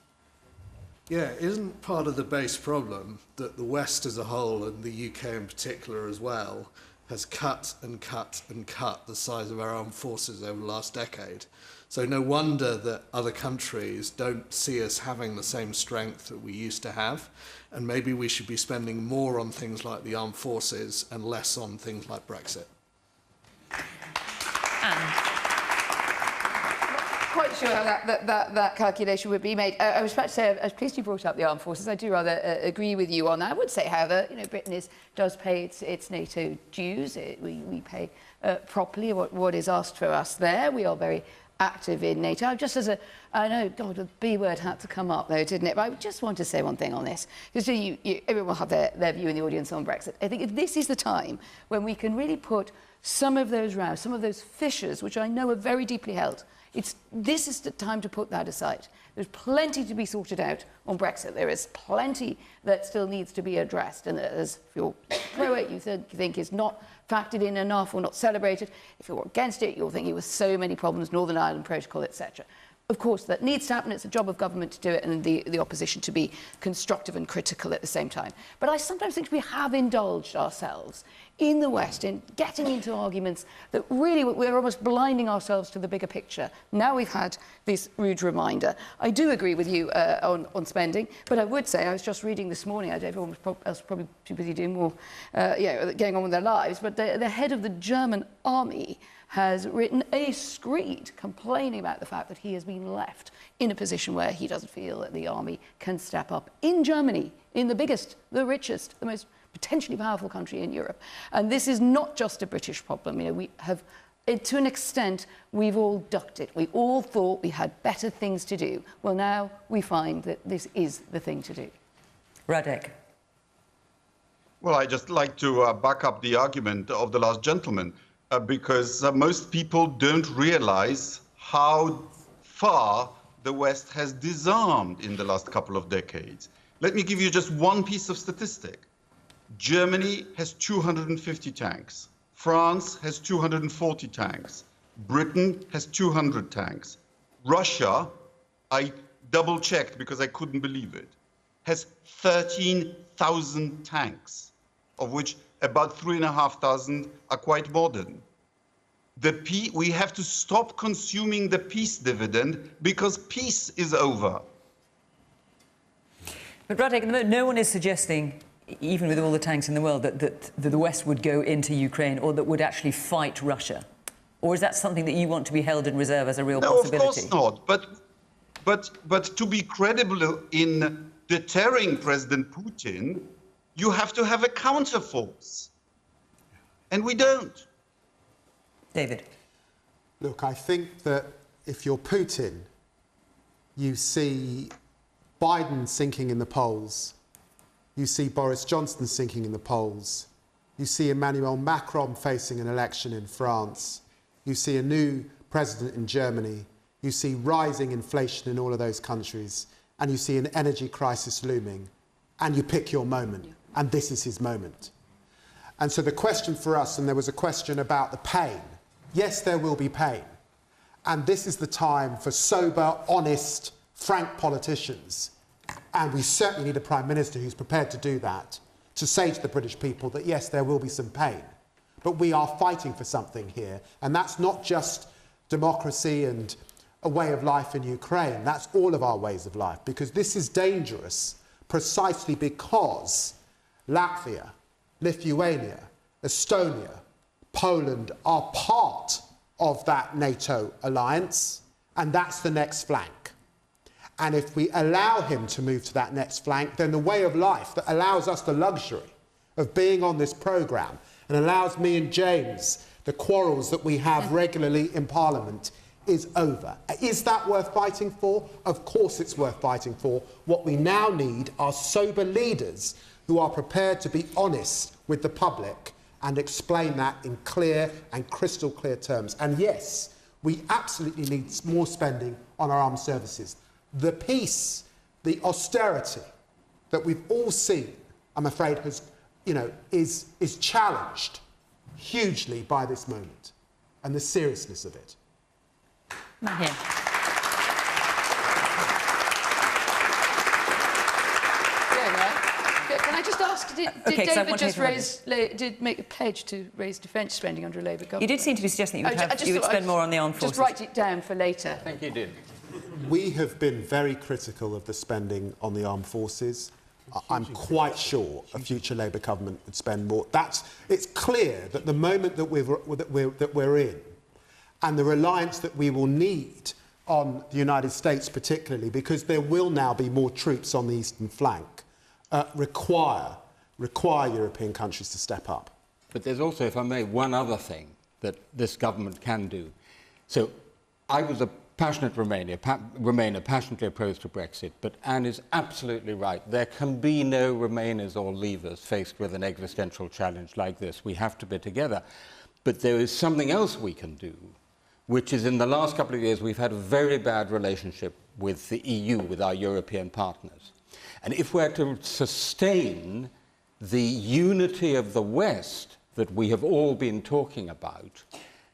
Yeah, isn't part of the base problem that the West as a whole, and the UK in particular as well, has cut and cut and cut the size of our armed forces over the last decade? So no wonder that other countries don't see us having the same strength that we used to have, and maybe we should be spending more on things like the armed forces and less on things like Brexit. Quite sure how that calculation would be made. I was about to say, I was pleased you brought up the armed forces. I do rather agree with you on that. I would say, however, Britain does pay its NATO dues. We pay properly what is asked for us there. We are very active in NATO. Just as I know, God, the B word had to come up though, didn't it? But I just want to say one thing on this, because everyone will have their view in the audience on Brexit. I think if this is the time when we can really put some of those rows, some of those fissures, which I know are very deeply held, this is the time to put that aside. There's plenty to be sorted out on Brexit. There is plenty that still needs to be addressed, and as if you're pro it, you think is not factored in enough or not celebrated. If you're against it, you'll think with so many problems, Northern Ireland Protocol, etc. Of course, that needs to happen. It's a job of government to do it, and the opposition to be constructive and critical at the same time. But I sometimes think we have indulged ourselves in the West in getting into arguments that really we're almost blinding ourselves to the bigger picture. Now we've had this rude reminder. I do agree with you on spending, but I would say, I was just reading this morning, everyone was probably too busy doing more, going on with their lives, but the head of the German army has written a screed complaining about the fact that he has been left in a position where he doesn't feel that the army can step up in Germany, in the biggest, the richest, the most potentially powerful country in Europe. And this is not just a British problem. We have, to an extent, we've all ducked it. We all thought we had better things to do. Well, now we find that this is the thing to do. Radek. Well, I just like to back up the argument of the last gentleman. Because most people don't realize how far the West has disarmed in the last couple of decades. Let me give you just one piece of statistic. Germany has 250 tanks. France has 240 tanks. Britain has 200 tanks. Russia, I double-checked because I couldn't believe it, has 13,000 tanks, of which about 3,500 are quite modern. We have to stop consuming the peace dividend because peace is over. But Radek, no one is suggesting, even with all the tanks in the world, that the West would go into Ukraine or that would actually fight Russia. Or is that something that you want to be held in reserve as a real possibility? No, of course not. But to be credible in deterring President Putin, you have to have a counterforce. And we don't. David. Look, I think that if you're Putin, you see Biden sinking in the polls, you see Boris Johnson sinking in the polls, You see Emmanuel Macron facing an election in France. You see a new president in Germany. You see rising inflation in all of those countries. And you see an energy crisis looming. And you pick your moment. And this is his moment. And so the question for us, and there was a question about the pain. Yes, there will be pain. And this is the time for sober, honest, frank politicians. And we certainly need a Prime Minister who's prepared to do that, to say to the British people that, yes, there will be some pain. But we are fighting for something here. And that's not just democracy and a way of life in Ukraine. That's all of our ways of life. Because this is dangerous precisely because Latvia, Lithuania, Estonia, Poland are part of that NATO alliance, and that's the next flank. And if we allow him to move to that next flank, then the way of life that allows us the luxury of being on this programme and allows me and James the quarrels that we have regularly in Parliament is over. Is that worth fighting for? Of course it's worth fighting for. What we now need are sober leaders who are prepared to be honest with the public and explain that in clear and crystal clear terms. And yes, we absolutely need more spending on our armed services. The peace, the austerity that we've all seen, I'm afraid, has, is challenged hugely by this moment and the seriousness of it. Matt here. Can I just ask, did David just did make a pledge to raise defence spending under a Labour government? You did seem to be suggesting that you would spend more on the armed forces. Just write it down for later. I think you did. We have been very critical of the spending on the armed forces. I'm quite sure a future Labour government would spend more. It's clear that the moment that we're in and the reliance that we will need on the United States particularly, because there will now be more troops on the eastern flank, require European countries to step up. But there's also, if I may, one other thing that this government can do. So I was a passionate Remainer, passionately opposed to Brexit, but Anne is absolutely right. There can be no Remainers or Leavers faced with an existential challenge like this. We have to be together. But there is something else we can do, which is in the last couple of years we've had a very bad relationship with the EU, with our European partners. And if we're to sustain the unity of the West that we have all been talking about,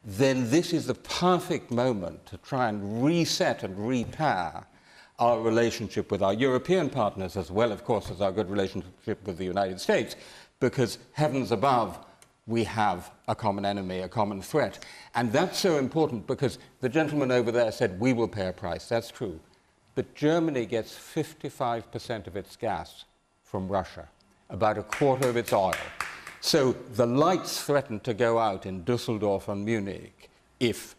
then this is the perfect moment to try and reset and repair our relationship with our European partners, as well, of course, as our good relationship with the United States, because heavens above, we have a common enemy, a common threat. And that's so important because the gentleman over there said, we will pay a price. That's true. But Germany gets 55% of its gas from Russia, about a quarter of its oil. So the lights threaten to go out in Dusseldorf and Munich if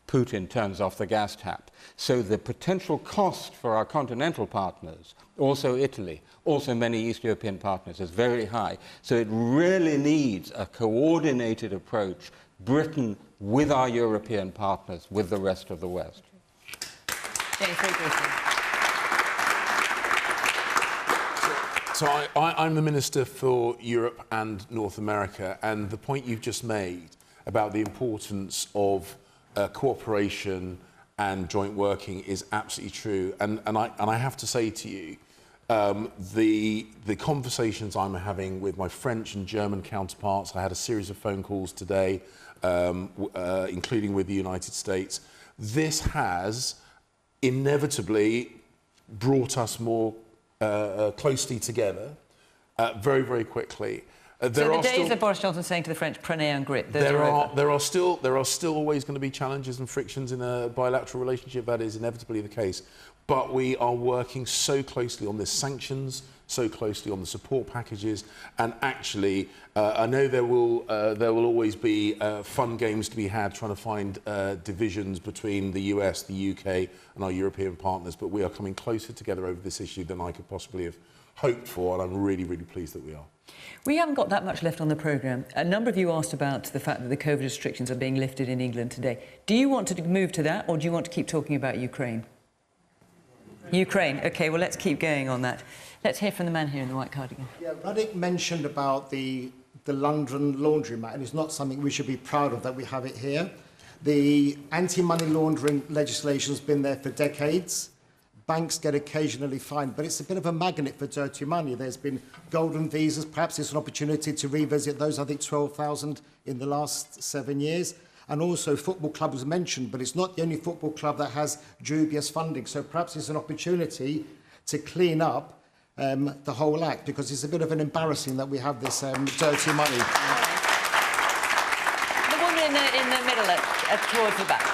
Putin turns off the gas tap. So the potential cost for our continental partners, also Italy, also many East European partners, is very high. So it really needs a coordinated approach, Britain with our European partners, with the rest of the West. So I'm the Minister for Europe and North America, and the point you've just made about the importance of cooperation and joint working is absolutely true. And I have to say to you, the conversations I'm having with my French and German counterparts, I had a series of phone calls today, including with the United States, this has inevitably brought us more closely together very, very quickly. So the days of Boris Johnson saying to the French, prenez un grit, there are still always going to be challenges and frictions in a bilateral relationship. That is inevitably the case. But we are working so closely on the sanctions, so closely on the support packages, and actually, I know there will always be fun games to be had trying to find divisions between the US, the UK, and our European partners. But we are coming closer together over this issue than I could possibly have hoped for, and I'm really, really pleased that we are. We haven't got that much left on the programme. A number of you asked about the fact that the COVID restrictions are being lifted in England today. Do you want to move to that, or do you want to keep talking about Ukraine? Ukraine. OK, well, let's keep going on that. Let's hear from the man here in the white cardigan. Yeah, Radek mentioned about the the London laundromat, and it's not something we should be proud of that we have it here. The anti-money laundering legislation has been there for decades. Banks get occasionally fined, but it's a bit of a magnet for dirty money. There's been golden visas. Perhaps it's an opportunity to revisit those. I think 12,000 in the last 7 years. And also football club was mentioned, but it's not the only football club that has dubious funding. So perhaps it's an opportunity to clean up the whole act, because it's a bit of an embarrassing that we have this dirty money. The woman in the middle towards the back.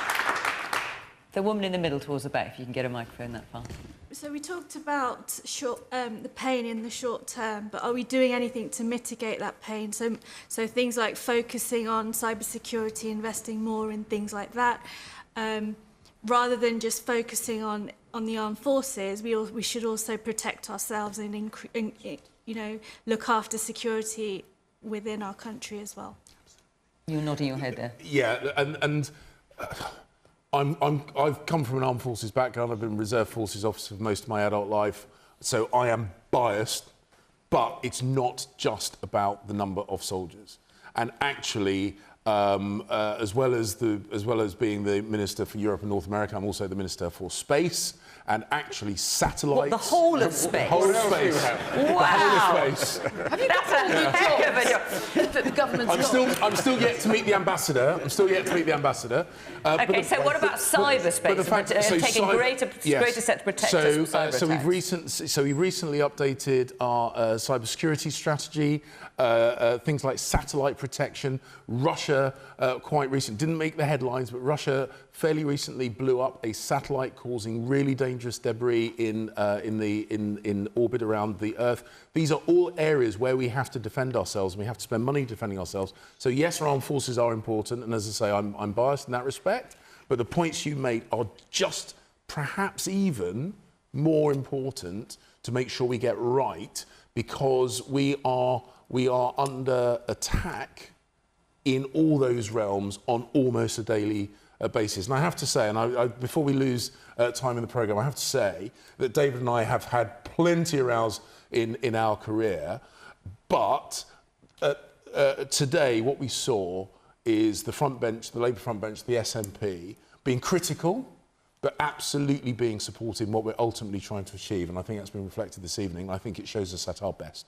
The woman in the middle towards the back, if you can get a microphone that far. So we talked about the pain in the short term, but are we doing anything to mitigate that pain? So things like focusing on cybersecurity, investing more in things like that, rather than just focusing on the armed forces. We should also protect ourselves and look after security within our country as well. You're nodding your head there. Yeah, and I've come from an armed forces background. I've been reserve forces officer for most of my adult life, so I am biased. But it's not just about the number of soldiers. And actually, as well as being the Minister for Europe and North America, I'm also the Minister for Space. And actually, satellites. What, the whole of space? The whole of space. Wow! The whole of space. Have you got all the jobs that the government's got? I'm still yet to meet the ambassador. OK, so what about cyberspace? Taking greater steps to protect us from cyber attacks. So we've recently updated our cybersecurity strategy. Things like satellite protection. Russia, quite recently, didn't make the headlines, but Russia fairly recently blew up a satellite causing really dangerous debris in orbit around the Earth. These are all areas where we have to defend ourselves, and we have to spend money defending ourselves. So yes, our armed forces are important, and as I say, I'm biased in that respect, but the points you made are just perhaps even more important to make sure we get right, because we are under attack in all those realms on almost a daily basis. And I have to say, and before we lose time in the programme, I have to say that David and I have had plenty of rows in our career, but today what we saw is the front bench, the Labour front bench, the SNP, being critical, but absolutely being supportive in what we're ultimately trying to achieve. And I think that's been reflected this evening. I think it shows us at our best.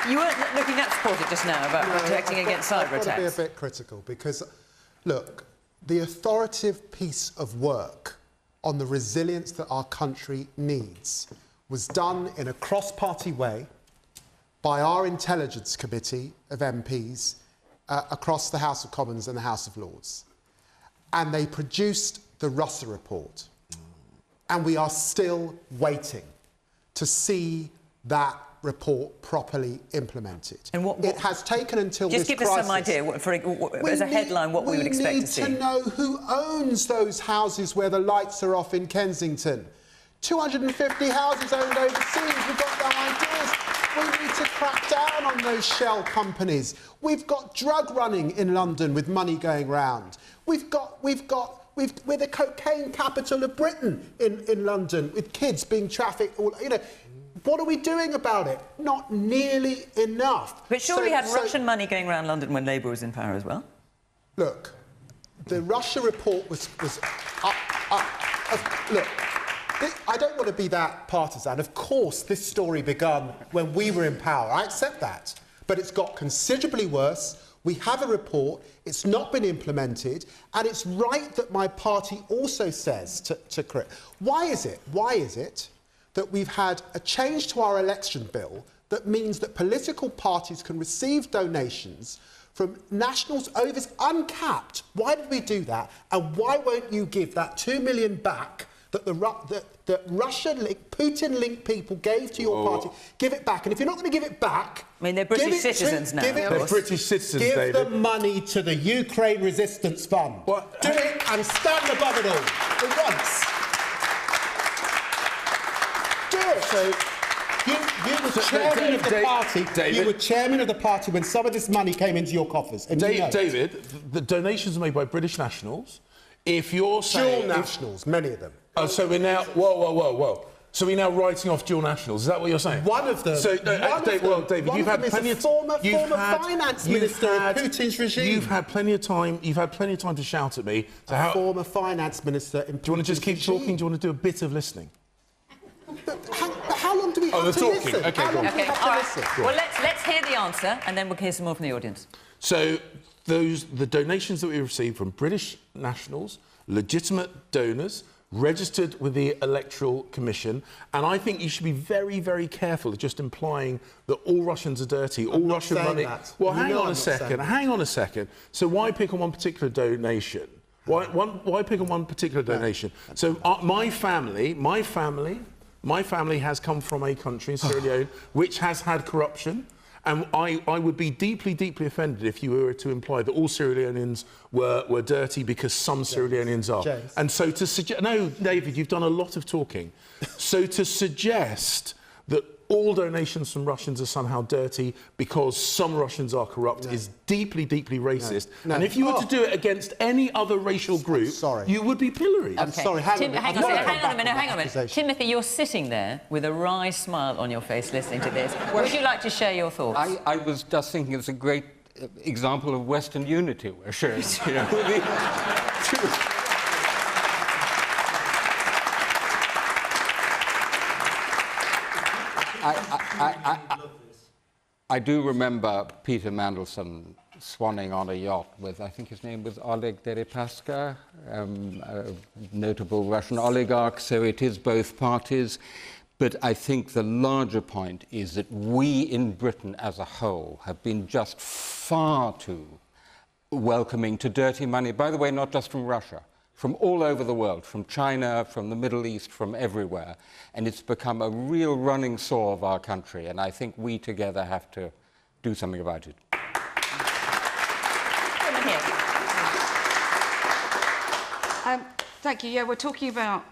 You weren't looking that supportive just now about protecting against cyber attacks. I've got to be a bit critical because, look, the authoritative piece of work on the resilience that our country needs was done in a cross-party way by our intelligence committee of MPs across the House of Commons and the House of Lords. And they produced the Russell report. And we are still waiting to see that report properly implemented. And it has taken until this crisis... Just give us some idea, as a headline, what we would expect to see. We need to know who owns those houses where the lights are off in Kensington. 250 houses owned overseas. We've got no ideas. We need to crack down on those shell companies. We've got drug running in London with money going round. We're the cocaine capital of Britain in London, with kids being trafficked. What are we doing about it? Not nearly enough. But surely we had Russian money going around London when Labour was in power as well? Look, the Russia report was look, I don't want to be that partisan. Of course, this story began when we were in power. I accept that. But it's got considerably worse. We have a report. It's not been implemented. And it's right that my party also says to correct. Why is it that we've had a change to our election bill that means that political parties can receive donations from nationals over uncapped? Why did we do that? And why won't you give that 2 million back that the Russia-linked, Putin-linked people gave to your party? Give it back. And if you're not going to give it back... I mean, they're British citizens now. They're British citizens, David. Give the money to the Ukraine Resistance Fund. Do it and stand above it all for once. Do it. So you were chairman of the party. David, you were chairman of the party when some of this money came into your coffers. And David, the donations are made by British nationals. If you're saying... Dual nationals, many of them. Oh, so we're now... Whoa. So we're now writing off dual nationals. Is that what you're saying? One of them. So, David, you've had plenty of former finance minister in Putin's regime. You've had plenty of time. You've had plenty of time to shout at me. So former finance minister in Putin's regime. Do you want to just keep talking? Do you want to do a bit of listening? How long do we have to listen? Okay, how long do we have to listen? Well, let's hear the answer, and then we'll hear some more from the audience. So the donations that we received from British nationals, legitimate donors, registered with the Electoral Commission, and I think you should be very, very careful of just implying that all Russians are dirty, all Russian money... Well, hang on a second. So why pick on one particular donation? Why pick on one particular donation? So my family has come from a country, Sierra Leone, which has had corruption. And I would be deeply, deeply offended if you were to imply that all Sierra Leoneans were dirty because some Sierra Leoneans are. James. And so to suggest... No, David, you've done a lot of talking. So to suggest that all donations from Russians are somehow dirty because some Russians are corrupt is deeply, deeply racist. No. And if you were to do it against any other racial group, you would be pilloried. I'm sorry, hang on a minute. Timothy, you're sitting there with a wry smile on your face listening to this. Would you like to share your thoughts? I was just thinking it's a great example of Western unity we're showing. You know, I do remember Peter Mandelson swanning on a yacht with, I think his name was Oleg Deripaska, a notable Russian oligarch, so it is both parties. But I think the larger point is that we in Britain as a whole have been just far too welcoming to dirty money, by the way, not just from Russia, from all over the world, from China, from the Middle East, from everywhere. And it's become a real running sore of our country, and I think we together have to do something about it. Thank you. Yeah, we're talking about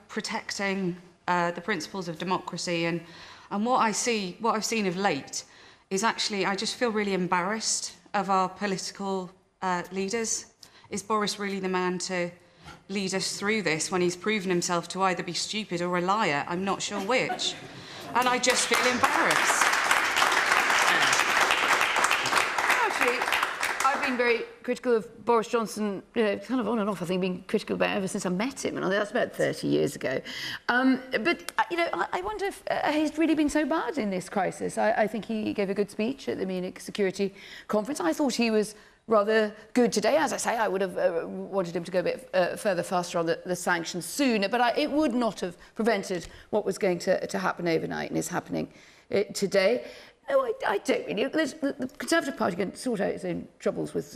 protecting the principles of democracy, and what I've seen of late is actually I just feel really embarrassed of our political leaders. Is Boris really the man to lead us through this when he's proven himself to either be stupid or a liar? I'm not sure which. And I just feel embarrassed. Actually, I've been very critical of Boris Johnson, kind of on and off, I think, been critical about ever since I met him, and that's about 30 years ago. But, I wonder if he's really been so bad in this crisis. I think he gave a good speech at the Munich Security Conference. I thought he was rather good today. As I say, I would have wanted him to go a bit further, faster on the sanctions sooner, but it would not have prevented what was going to happen overnight and is happening today. No, I don't really. The Conservative Party can sort out its own troubles with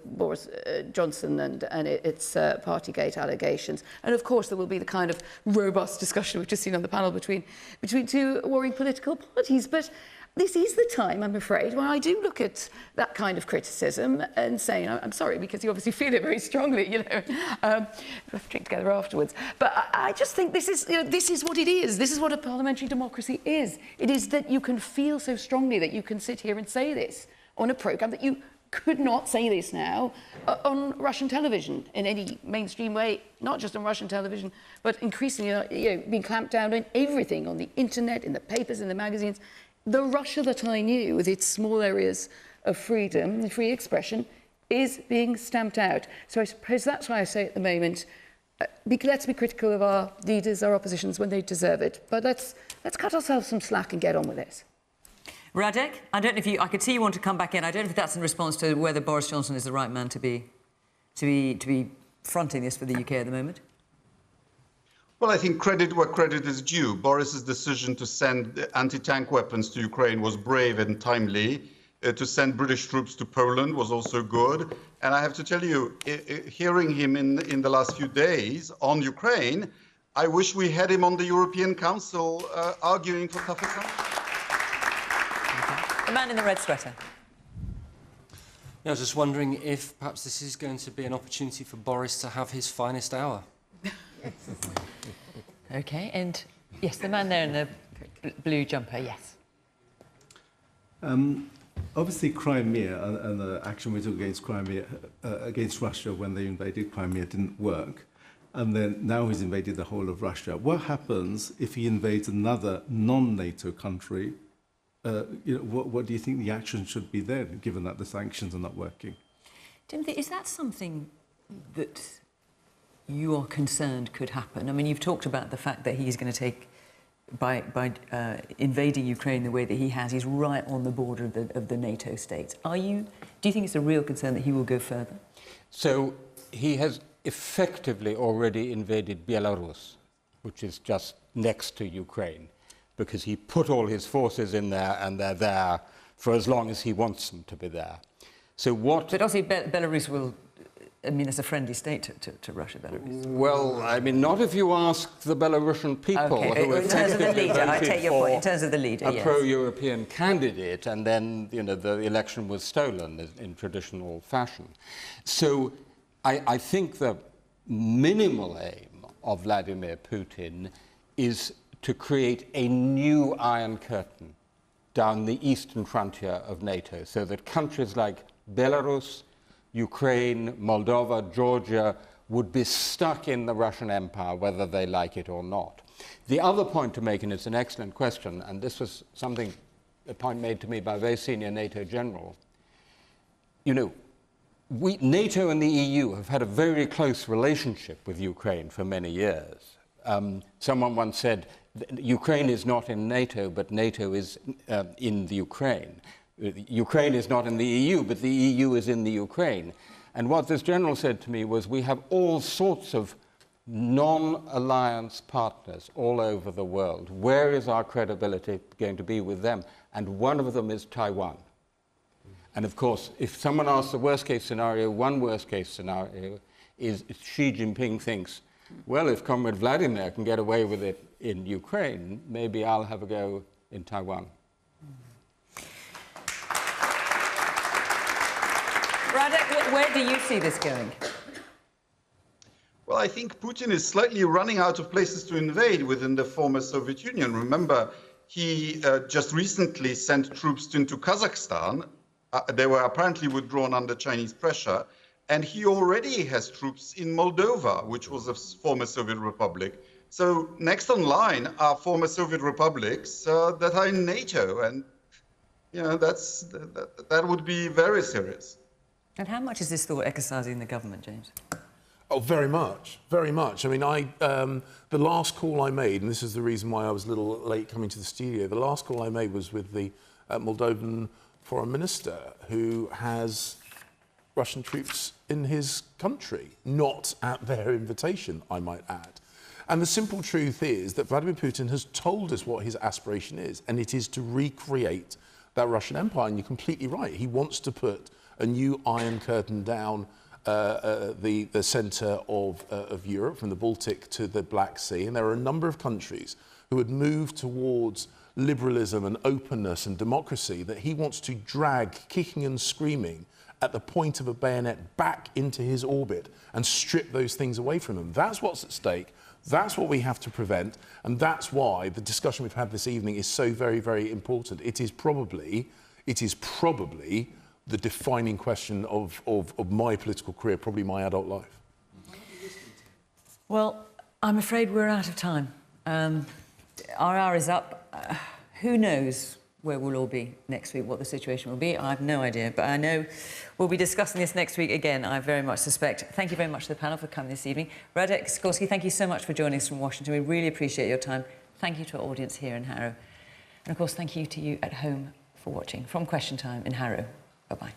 Boris Johnson and its Partygate allegations. And of course, there will be the kind of robust discussion we've just seen on the panel between two warring political parties. But this is the time, I'm afraid, where I do look at that kind of criticism and say, I'm sorry, because you obviously feel it very strongly, we'll have to drink together afterwards. But I just think this is what it is. This is what a parliamentary democracy is. It is that you can feel so strongly that you can sit here and say this on a programme that you could not say this now on Russian television in any mainstream way, not just on Russian television, but increasingly being clamped down on everything, on the internet, in the papers, in the magazines. The Russia that I knew, with its small areas of freedom, free expression, is being stamped out. So I suppose that's why I say at the moment, let's be critical of our leaders, our oppositions, when they deserve it. But let's cut ourselves some slack and get on with this. Radek, I don't know if I could see you want to come back in. I don't know if that's in response to whether Boris Johnson is the right man to be fronting this for the UK at the moment. Well, I think credit where credit is due. Boris's decision to send anti-tank weapons to Ukraine was brave and timely. To send British troops to Poland was also good. And I have to tell you, hearing him in the last few days on Ukraine, I wish we had him on the European Council arguing for tougher sanctions. The man in the red sweater. Yeah, I was just wondering if perhaps this is going to be an opportunity for Boris to have his finest hour. OK, and yes, the man there in the blue jumper, yes. Obviously, Crimea and the action we took against Crimea, against Russia when they invaded Crimea didn't work. and then now he's invaded the whole of Russia. What happens if he invades another non-NATO country? What do you think the action should be then, given that the sanctions are not working? Timothy, is that something that you are concerned could happen? I mean, you've talked about the fact that he's going to take, by invading Ukraine the way that he has, he's right on the border of the NATO states. Do you think it's a real concern that he will go further? So he has effectively already invaded Belarus, which is just next to Ukraine, because he put all his forces in there and they're there for as long as he wants them to be there. So what... But obviously Belarus will... I mean, it's a friendly state to Russia, Belarus. Well, I mean, not if you ask the Belarusian people. Okay. Who In terms of the leader, I take your point. In terms of the leader, a yes. pro-European candidate, and then, the election was stolen in traditional fashion. So I think the minimal aim of Vladimir Putin is to create a new Iron Curtain down the eastern frontier of NATO, so that countries like Belarus, Ukraine, Moldova, Georgia would be stuck in the Russian Empire, whether they like it or not. The other point to make, and it's an excellent question, and this was a point made to me by a very senior NATO general. NATO and the EU have had a very close relationship with Ukraine for many years. Someone once said, Ukraine is not in NATO, but NATO is in the Ukraine. Ukraine is not in the EU, but the EU is in the Ukraine. And what this general said to me was, we have all sorts of non-alliance partners all over the world. Where is our credibility going to be with them? And one of them is Taiwan. And of course, if someone asks the worst-case scenario, one worst-case scenario is Xi Jinping thinks, well, if Comrade Vladimir can get away with it in Ukraine, maybe I'll have a go in Taiwan. Radek, where do you see this going? Well, I think Putin is slightly running out of places to invade within the former Soviet Union. Remember, he just recently sent troops into Kazakhstan. They were apparently withdrawn under Chinese pressure. And he already has troops in Moldova, which was a former Soviet republic. So next on line are former Soviet republics that are in NATO. And, that would be very serious. And how much is this thought exercising the government, James? Oh, very much, very much. I mean, the last call I made, and this is the reason why I was a little late coming to the studio, the last call I made was with the Moldovan foreign minister, who has Russian troops in his country, not at their invitation, I might add. And the simple truth is that Vladimir Putin has told us what his aspiration is, and it is to recreate that Russian empire. And you're completely right. He wants to put a new Iron Curtain down the centre of Europe, from the Baltic to the Black Sea. And there are a number of countries who had moved towards liberalism and openness and democracy that he wants to drag, kicking and screaming, at the point of a bayonet back into his orbit and strip those things away from him. That's what's at stake. That's what we have to prevent. And that's why the discussion we've had this evening is so very, very important. It is probably the defining question of my political career, probably my adult life. Well, I'm afraid we're out of time. Our hour is up. Who knows where we'll all be next week, what the situation will be? I have no idea, but I know we'll be discussing this next week again, I very much suspect. Thank you very much to the panel for coming this evening. Radislaw Sikorski, thank you so much for joining us from Washington. We really appreciate your time. Thank you to our audience here in Harrow. And of course, thank you to you at home for watching. From Question Time in Harrow. Bye-bye.